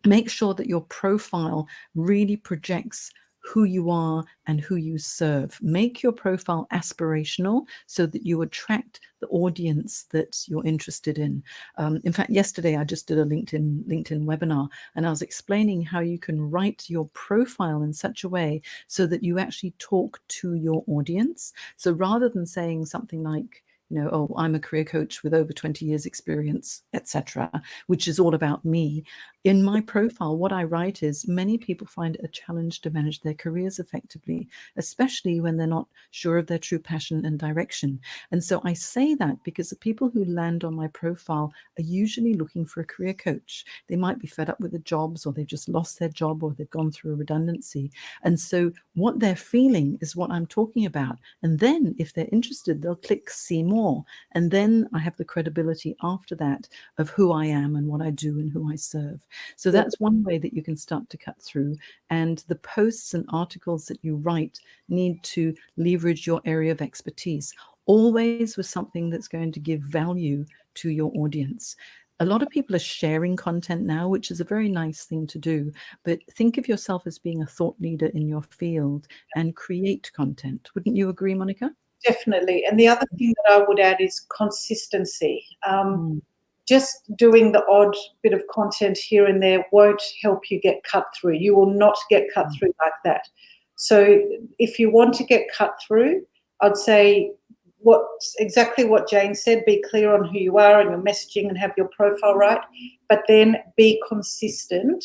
make sure that your profile really projects who you are and who you serve. Make your profile aspirational so that you attract the audience that you're interested in. In fact, yesterday I just did a LinkedIn webinar, and I was explaining how you can write your profile in such a way so that you actually talk to your audience. So rather than saying something like, oh, I'm a career coach with over 20 years experience, etc., which is all about me. In my profile, what I write is many people find it a challenge to manage their careers effectively, especially when they're not sure of their true passion and direction. And so I say that because the people who land on my profile are usually looking for a career coach. They might be fed up with the jobs, or they've just lost their job, or they've gone through a redundancy. And so what they're feeling is what I'm talking about. And then if they're interested, they'll click see more. And then I have the credibility after that of who I am and what I do and who I serve. So that's one way that you can start to cut through. And the posts and articles that you write need to leverage your area of expertise, always with something that's going to give value to your audience. A lot of people are sharing content now, which is a very nice thing to do, but think of yourself as being a thought leader in your field and create content. Wouldn't you agree, Monica? Definitely. And the other thing that I would add is consistency. Mm. Just doing the odd bit of content here and there won't help you get cut through. You will not get cut through like that. So if you want to get cut through, I'd say exactly what Jane said, be clear on who you are and your messaging and have your profile right, but then be consistent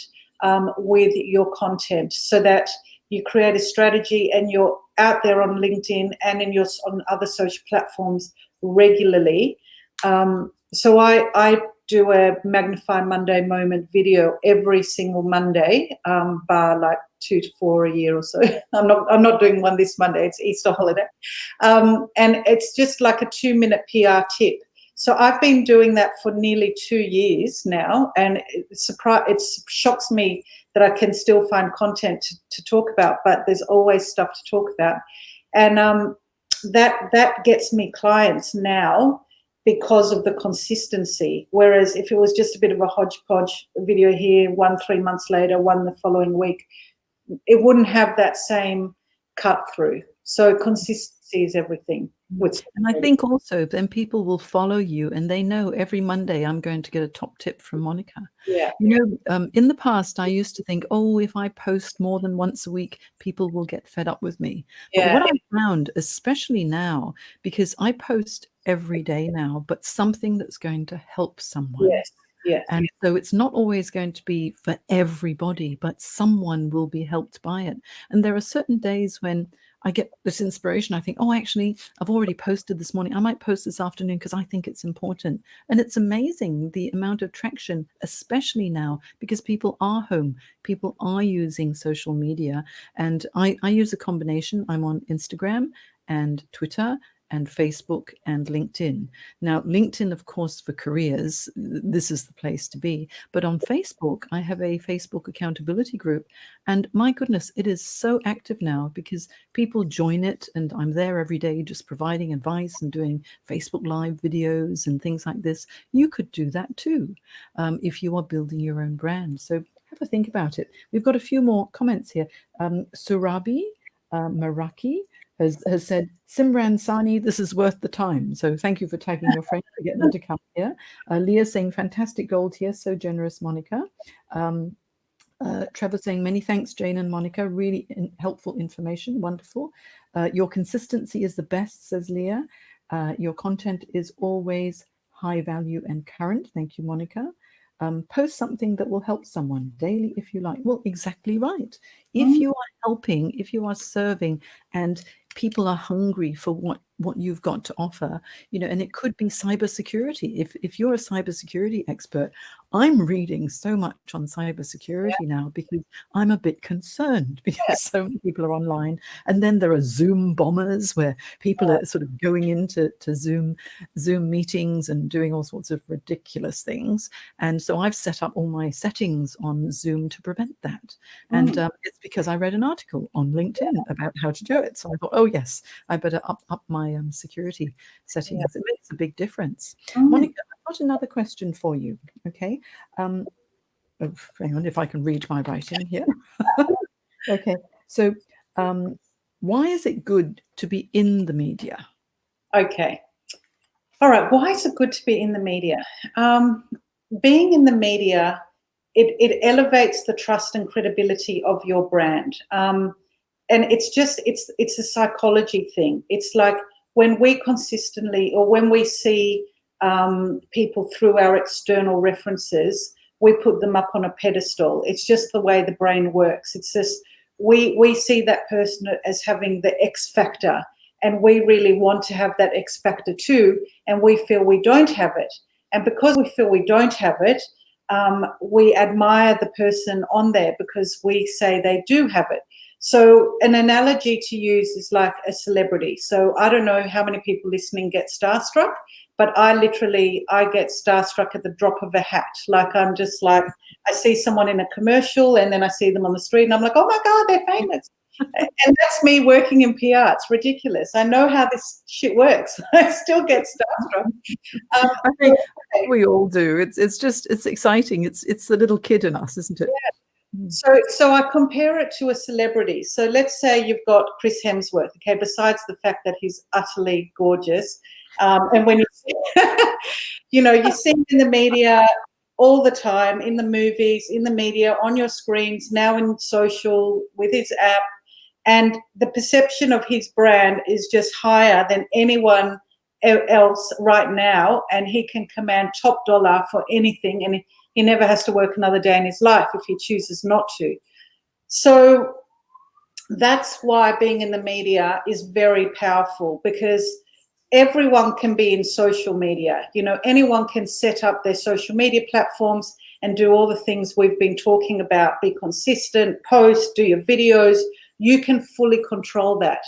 with your content so that you create a strategy and you're out there on LinkedIn and on other social platforms regularly. So I do a Magnify Monday moment video every single Monday, bar like 2 to 4 a year or so. I'm not doing one this Monday. It's Easter holiday, and it's just like a 2-minute PR tip. So I've been doing that for nearly 2 years now, and it shocks me that I can still find content to talk about, but there's always stuff to talk about, and that gets me clients now because of the consistency. Whereas if it was just a bit of a hodgepodge video here, one 3 months later, one the following week, it wouldn't have that same cut through. So consistency is everything. And I think also then people will follow you and they know every Monday I'm going to get a top tip from Monica. Yeah. In the past, I used to think, oh, if I post more than once a week, people will get fed up with me. But what I found, especially now, because I post every day now, but something that's going to help someone. Yes. Yes. And so it's not always going to be for everybody, but someone will be helped by it. And there are certain days when I get this inspiration. I think, oh, actually, I've already posted this morning. I might post this afternoon because I think it's important. And it's amazing the amount of traction, especially now, because people are home. People are using social media. And I use a combination. I'm on Instagram and Twitter and Facebook and LinkedIn. Now, LinkedIn, of course, for careers, this is the place to be. But on Facebook, I have a Facebook accountability group. And my goodness, it is so active now because people join it. And I'm there every day just providing advice and doing Facebook Live videos and things like this. You could do that too if you are building your own brand. So have a think about it. We've got a few more comments here. Surabi Maraki has said, Simran Sani, this is worth the time. So thank you for tagging your friend for getting them to come here. Leah saying, fantastic gold here. So generous, Monica. Trevor saying, many thanks, Jane and Monica. Really helpful information. Wonderful. Your consistency is the best, says Leah. Your content is always high value and current. Thank you, Monica. Post something that will help someone daily if you like. Well, exactly right. If you are helping, if you are serving, and people are hungry for what you've got to offer, and it could be cybersecurity. If you're a cybersecurity expert, I'm reading so much on cybersecurity now because I'm a bit concerned because so many people are online. And then there are Zoom bombers where people are sort of going into Zoom meetings and doing all sorts of ridiculous things. And so I've set up all my settings on Zoom to prevent that. And it's because I read an article on LinkedIn about how to do it. So I thought, oh yes, I better up my security settings. It makes a big difference. Monica, I've got another question for you. Okay. Hang on, if I can read my writing here. Okay. So why is it good to be in the media? Okay. All right. Why is it good to be in the media? Being in the media, it elevates the trust and credibility of your brand. And it's a psychology thing. It's like when we consistently, or when we see people through our external references, we put them up on a pedestal. It's just the way the brain works. It's just we see that person as having the X factor, and we really want to have that X factor too, and we feel we don't have it. And because we feel we don't have it, we admire the person on there because we say they do have it. So an analogy to use is like a celebrity. So I don't know how many people listening get starstruck, but I get starstruck at the drop of a hat. Like, I'm just like, I see someone in a commercial and then I see them on the street and I'm like, oh my God, they're famous. And that's me working in PR. It's ridiculous. I know how this shit works. I still get starstruck. I think we all do. It's exciting. It's the little kid in us, isn't it? Yeah. So I compare it to a celebrity. So let's say you've got Chris Hemsworth, okay, besides the fact that he's utterly gorgeous. And when you see, you see him in the media all the time, in the movies, in the media, on your screens, now in social, with his app. And the perception of his brand is just higher than anyone else right now. And he can command top dollar for anything. And he never has to work another day in his life if he chooses not to. So that's why being in the media is very powerful, because everyone can be in social media. Anyone can set up their social media platforms and do all the things we've been talking about. Be consistent, post, do your videos. You can fully control that.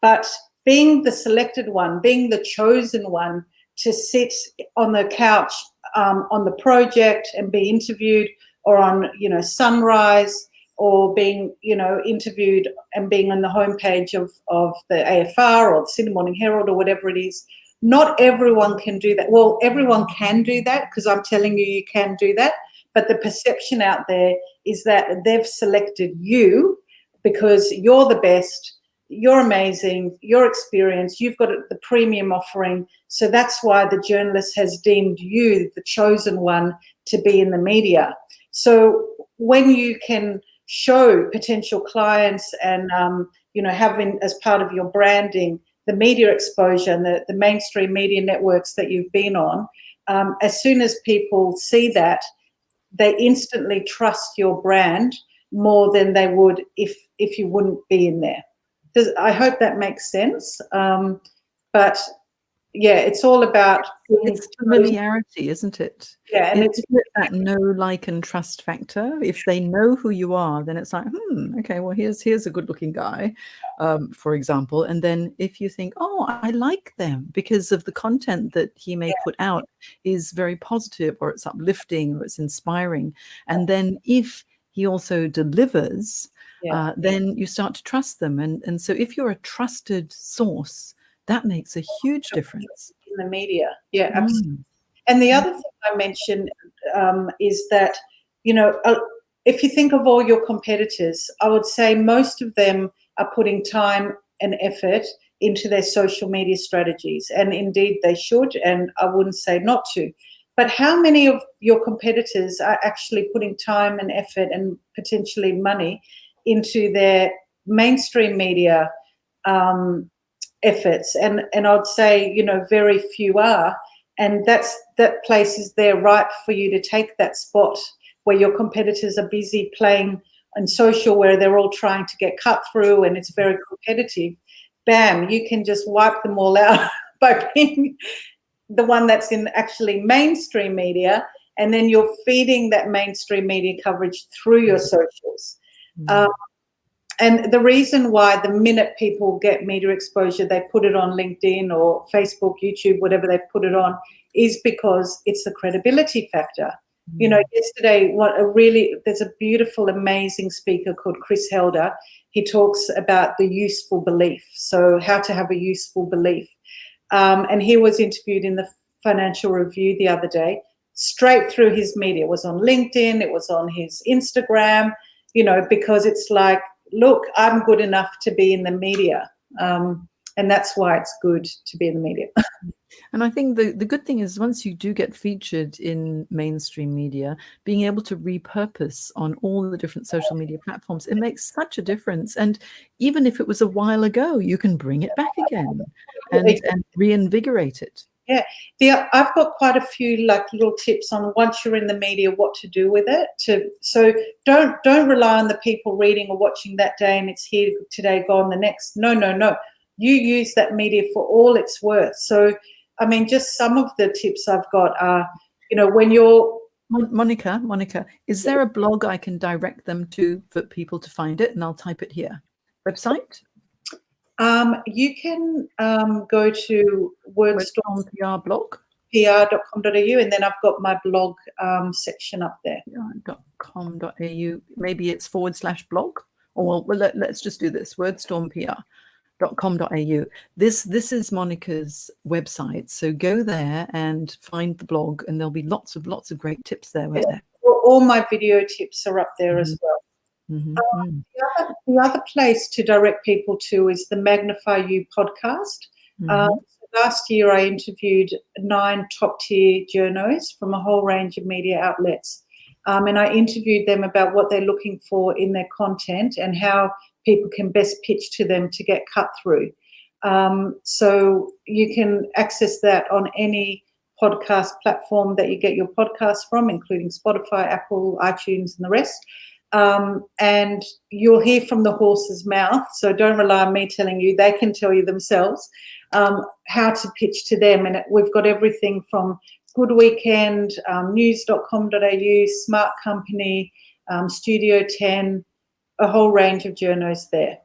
But being the selected one, being the chosen one to sit on the couch on the project and be interviewed, or on Sunrise, or being interviewed and being on the homepage of the AFR or the Sydney Morning Herald or whatever it is. Not everyone can do that. Well, everyone can do that, because I'm telling you can do that, but the perception out there is that they've selected you because you're the best, you're amazing, you're experienced, you've got the premium offering. So that's why the journalist has deemed you the chosen one to be in the media. So when you can show potential clients and, having as part of your branding the media exposure and the mainstream media networks that you've been on, as soon as people see that, they instantly trust your brand more than they would if you wouldn't be in there. I hope that makes sense. But yeah, it's all about familiarity, isn't it? Yeah, and it's that know, like, and trust factor. If they know who you are, then it's like, okay, well, here's a good-looking guy, for example. And then if you think, oh, I like them because of the content that he may put out is very positive, or it's uplifting, or it's inspiring, and then if he also delivers, then you start to trust them. And so if you're a trusted source, that makes a huge difference. In the media. Yeah, absolutely. And the other thing I mentioned is that, if you think of all your competitors, I would say most of them are putting time and effort into their social media strategies. And indeed they should, and I wouldn't say not to. But how many of your competitors are actually putting time and effort and potentially money into their mainstream media efforts? And I'd say, very few are. And that place is there right for you to take that spot where your competitors are busy playing on social, where they're all trying to get cut through and it's very competitive. Bam, you can just wipe them all out by being the one that's in actually mainstream media, and then you're feeding that mainstream media coverage through your socials. And the reason why the minute people get media exposure, they put it on LinkedIn or Facebook, YouTube, whatever they put it on, is because it's the credibility factor. Yesterday, there's a beautiful, amazing speaker called Chris Helder. He talks about the useful belief. So how to have a useful belief. And he was interviewed in the Financial Review the other day, straight through his media. It was on LinkedIn, it was on his Instagram, because it's like, look, I'm good enough to be in the media. And And that's why it's good to be in the media. And I think the good thing is once you do get featured in mainstream media, being able to repurpose on all the different social media platforms, it makes such a difference. And even if it was a while ago, you can bring it back again and reinvigorate it. Yeah, I've got quite a few like little tips on once you're in the media, what to do with it. So don't rely on the people reading or watching that day and it's here today, gone the next. No. You use that media for all it's worth. So, I mean, just some of the tips I've got are, when you're Monica, is there a blog I can direct them to for people to find it? And I'll type it here. Website? You can go to WordStorm PR blog. pr.com.au, and then I've got my blog section up there. .com.au. Maybe it's /blog. Or well, let's just do this. WordStormPR.com.au. This is Monica's website. So go there and find the blog, and there'll be lots of great tips there, won't there? All my video tips are up there as well. The other place to direct people to is the Magnify You podcast. Last year, I interviewed 9 top-tier journos from a whole range of media outlets. And I interviewed them about what they're looking for in their content and how people can best pitch to them to get cut through. So you can access that on any podcast platform that you get your podcast from, including Spotify, Apple, iTunes, and the rest. And you'll hear from the horse's mouth. So don't rely on me telling you, they can tell you themselves how to pitch to them. And we've got everything from Good Weekend, news.com.au, Smart Company, Studio 10, a whole range of journos there.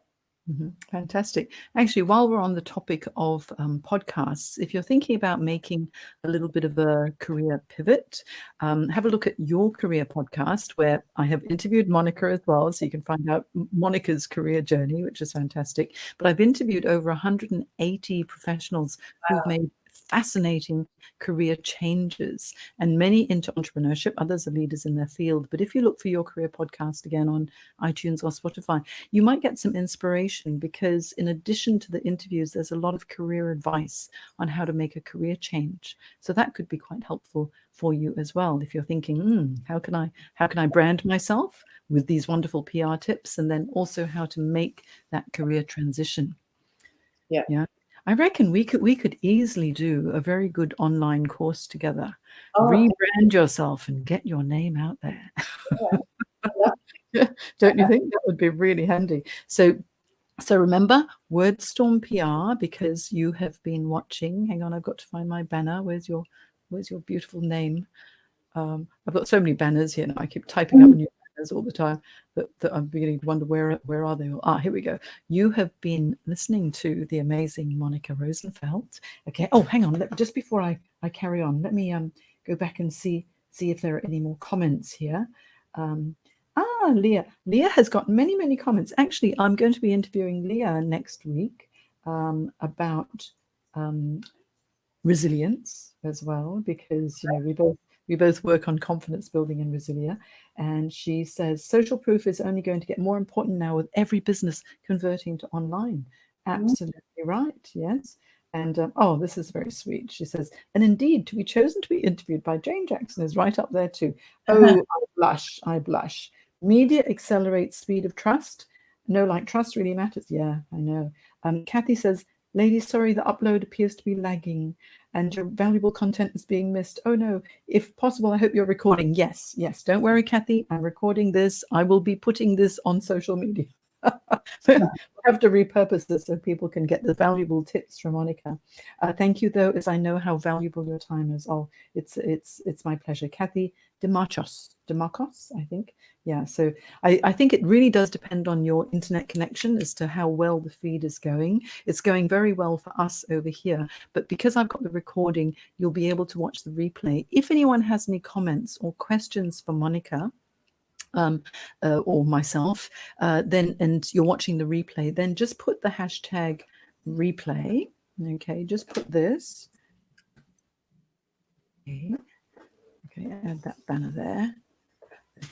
Fantastic. Actually, while we're on the topic of podcasts, if you're thinking about making a little bit of a career pivot, have a look at Your Career podcast, where I have interviewed Monica as well, so you can find out Monica's career journey, which is fantastic. But I've interviewed over 180 professionals who've made fascinating career changes, and many into entrepreneurship. Others are leaders in their field. But if you look for Your Career podcast again on iTunes or Spotify, you might get some inspiration, because in addition to the interviews, there's a lot of career advice on how to make a career change. So that could be quite helpful for you as well if you're thinking, how can I brand myself with these wonderful PR tips, and then also how to make that career transition. Yeah. I reckon we could easily do a very good online course together. Rebrand yourself and get your name out there. Don't you think that would be really handy? So remember, WordStorm PR, because you have been watching. Hang on, I've got to find my banner. Where's your beautiful name? I've got so many banners here now. I keep typing up new banners all the time that I'm beginning to wonder where are they all? Here we go. You have been listening to the amazing Monica Rosenfeld. Okay. Oh, hang on. Just before I carry on, let me go back and see if there are any more comments here. Leah. Leah has got many comments. Actually, I'm going to be interviewing Leah next week about resilience as well, because we both work on confidence building and resilience. And she says social proof is only going to get more important now with every business converting to online. Absolutely right. Yes. And this is very sweet. She says, and indeed, to be chosen to be interviewed by Jane Jackson is right up there too. Oh, I blush. Media accelerates speed of trust. No, like trust really matters. Yeah, I know. Kathy says, ladies, sorry, the upload appears to be lagging and your valuable content is being missed. Oh no, if possible, I hope you're recording. Yes. Don't worry, Kathy, I'm recording this. I will be putting this on social media. We'll have to repurpose this so people can get the valuable tips from Monica. Thank you, though, as I know how valuable your time is. Oh, it's my pleasure. Kathy Demarcos, I think. Yeah, so I think it really does depend on your internet connection as to how well the feed is going. It's going very well for us over here, but because I've got the recording, you'll be able to watch the replay. If anyone has any comments or questions for Monica, or myself, then, and you're watching the replay, then just put the hashtag replay. Okay, just put this. Okay, add that banner there.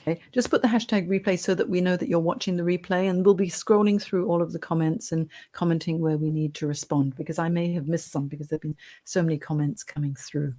Okay, just put the hashtag replay so that we know that you're watching the replay, and we'll be scrolling through all of the comments and commenting where we need to respond, because I may have missed some because there have been so many comments coming through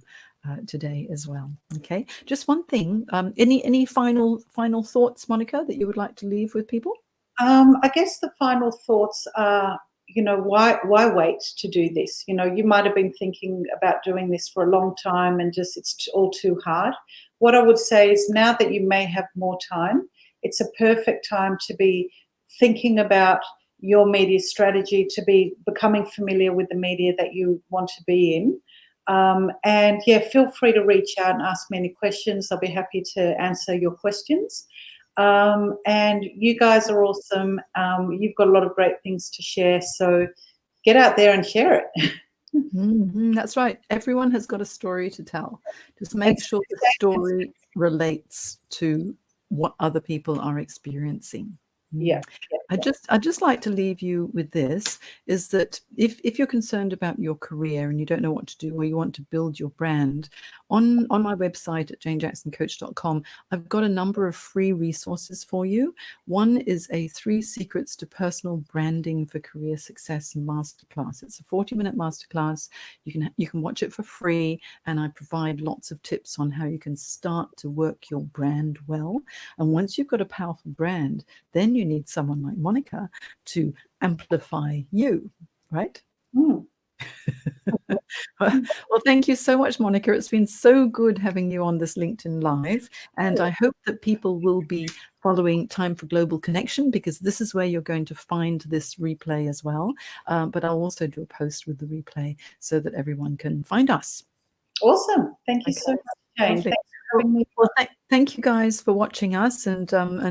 today as well. Okay, just one thing. Any final thoughts, Monica, that you would like to leave with people? I guess the final thoughts are, why wait to do this? You might have been thinking about doing this for a long time and just it's all too hard. What I would say is, now that you may have more time, it's a perfect time to be thinking about your media strategy, to be becoming familiar with the media that you want to be in. And yeah, feel free to reach out and ask me any questions. I'll be happy to answer your questions. And you guys are awesome. You've got a lot of great things to share. So get out there and share it. That's right. Everyone has got a story to tell. Just make sure the story relates to what other people are experiencing. Yeah. I'd just like to leave you with this, is that if you're concerned about your career and you don't know what to do, or you want to build your brand, on my website at janejacksoncoach.com, I've got a number of free resources for you. One is a 3 Secrets to Personal Branding for Career Success masterclass. It's a 40-minute masterclass. You can watch it for free, and I provide lots of tips on how you can start to work your brand well. And once you've got a powerful brand, then you need someone like Monica to amplify you, right? Well, thank you so much, Monica. It's been so good having you on this LinkedIn Live, and I hope that people will be following Time for Global Connection, because this is where you're going to find this replay as well. But I'll also do a post with the replay so that everyone can find us. Awesome. Thank you so much, Jane. Thanks for having me. Well, thank you guys for watching us, and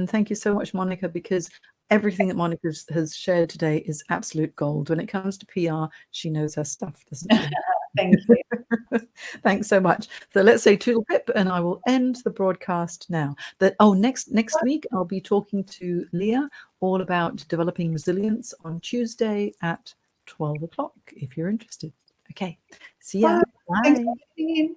thank you so much, Monica, because everything that Monica has shared today is absolute gold. When it comes to PR, she knows her stuff, doesn't she? Thank you. Thanks so much. So let's say toodle pip, and I will end the broadcast now. Next week I'll be talking to Leah all about developing resilience on Tuesday at 12 o'clock, if you're interested. Okay, see ya. Bye. Thanks for tuning in.